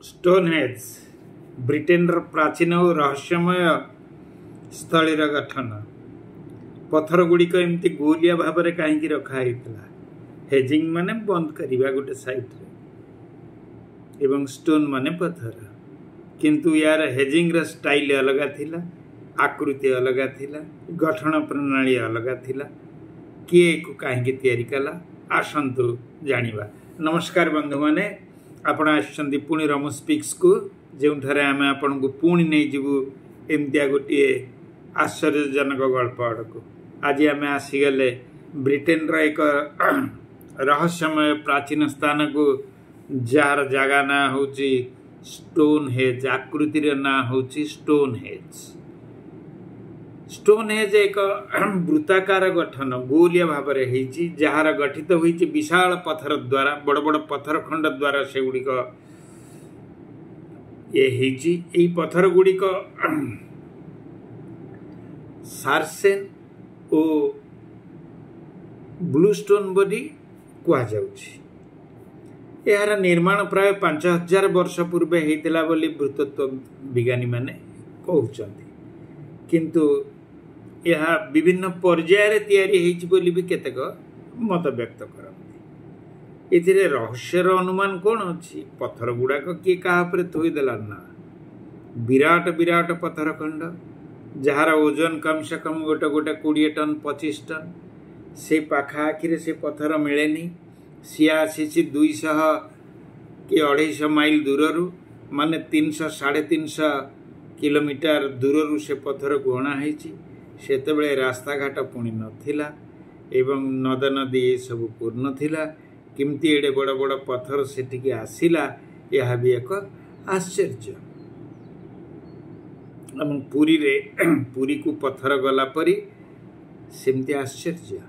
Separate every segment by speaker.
Speaker 1: स्टोनहेज Britain प्राचीन और रहस्यमय स्थली गठन पत्थर गुड़िक एमती गोलिया भाव में कहीं रखाई हेजिंग माने बंद करवा गोटे साइड एवं स्टोन माने पत्थर किंतु यार हेजिंग स्टाइल अलग थिला, आकृति अलग थिला, गठन प्रणाली अलग थिला। किए को कहीं तैयारी कला आसतु जानिबा। नमस्कार बंधु माने, आपण आछंती पुणी रमु स्पीक्स को जो आम आपण को पुणी नहीं जीवु एमतिया गोटे आश्चर्यजनक गल्प आड़क। आज आम आसीगले ब्रिटेन एक रहस्यमय प्राचीन स्थान को जार जगह ना हूँ स्टोनहेज, आकृतिर ना हूँ स्टोनहेज। स्टोनहेज एक वृत्ताकार गठन गोलिया भाव में जार गठित होती विशाल पत्थर द्वारा, बड़ बड़ पत्थर खंड द्वारा से गुड़िक ये पत्थर गुड़िक सार्सेन और ब्लूस्टोन बोली कहुच्छी। यार निर्माण प्राय 5000 वर्ष पूर्व होता बोली भूतत्व विज्ञानी माने कहउचंती, किंतु यह विभिन्न पर्यायर तैयारी होइछि बोली भी केतेक मत व्यक्त करती। एथिरे रहस्यर अनुमान कौन अच्छी? पत्थर गुड़ाक किए क्या थोईदेला ना, विराट विराट पत्थर खंड जार ओजन कम से कम गोटे गोटे 20 टन 25 टन। से पाखाआखि से पत्थर मिलेनी, सी आसी 200 कि 250 माइल दूर माने 300 350 किलोमीटर दूर से पत्थर को अणाई। सेतेबेले रास्ता घाट पुणी नथिला एवं नद नदी ये सब पूर्ण थिला। किमती एडे बड़ बड़ पत्थर सेठिकी आसिला, यह भी एक आश्चर्य। पुरी को पत्थर गला परी सेमती आश्चर्य।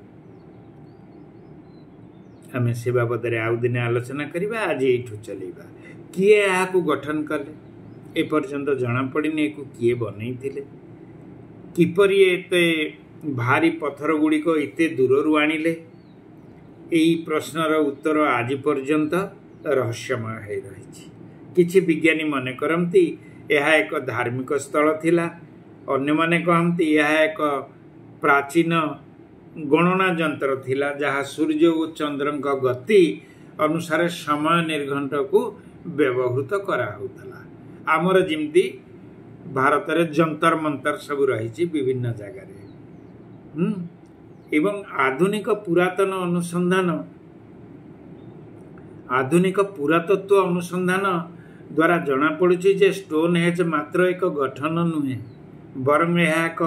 Speaker 1: आम से बाबद आउ दिन आलोचना करवा। आज यू चलेगा किए यहाँ गठन कले एपर्यंत जना पड़नी किए बनई किपरि एते भारी पत्थर गुड़िक एते दूर आणिले। यही प्रश्नर उत्तर आज पर्यंत रहस्यमय हो रही। किछि विज्ञानी मने करती यह एक धार्मिक स्थल थिला, अन्य माने कहती यह एक प्राचीन गणना यंत्र थिला जहाँ सूर्य और चंद्र गति अनुसार समय निर्घंट को व्यवहृत कराउतला। आमर जिमती भारत रे जंतर मंतर सब रही विभिन्न जगार एवं आधुनिक पुरातन अनुसंधान, आधुनिक पुरातत्व अनुसंधान द्वारा जना पड़ुछि जे स्टोनहेज मात्र एक गठन नुहे बरं यह एक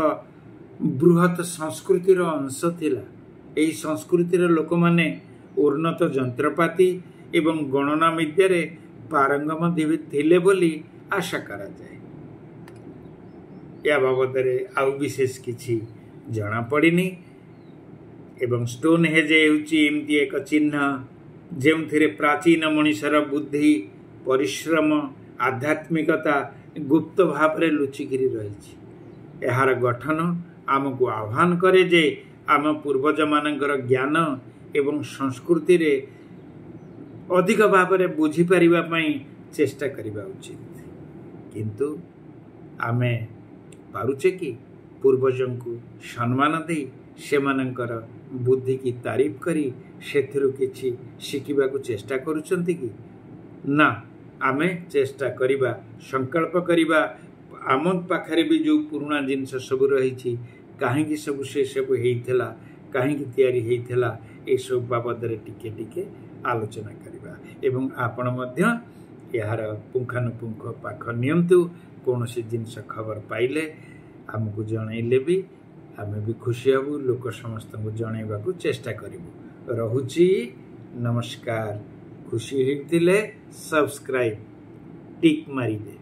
Speaker 1: बृहत संस्कृतिर अंश थिला। एही संस्कृतिर लोक माने उन्नत जंत्रपाति एवं गणना विद्यारे पारंगम थिले बोली आशा करा जाए। या बाबद आउ विशेष किछि जना पड़िनी। एवं स्टोनहेज हेउछि एमती एक चिन्ह जेउथिरे प्राचीन मनुष्यर बुद्धि, परिश्रम, आध्यात्मिकता गुप्त भाव में लुचिकी रही। यार गठन आमको आह्वान करे जे आम पूर्वज मानकर ज्ञान एवं संस्कृति रे अधिक भाव में बुझी पारिबा पई चेष्टा करिबा उचित। किंतु आमे पारुचे कि पूर्वजों को सम्मान दे सेमानंकर बुद्धि की तारीफ करी सेथिरु किछि शिखिबा को चेष्टा करुचंती कि ना? आमे चेष्टा करिबा, संकल्प करिबा। आम पाखरे भी जो पुराना जिनस सब रही कहीं सब से सब होइथिला, कहीं तैयारी होइथिला, ए सब बाबद टिके टिके आलोचना करिबा। एवं आपण मध्य यार पुंखानुपुंख पाख नियंतु। कौन सी जिनस खबर पाइले आमको जनइले भी आम भी खुशी हबु, लोक समस्त को जनइबा को चेष्टा करिबु। रहुची नमस्कार। खुशी होइतिले सब्सक्राइब टिक मारिबे।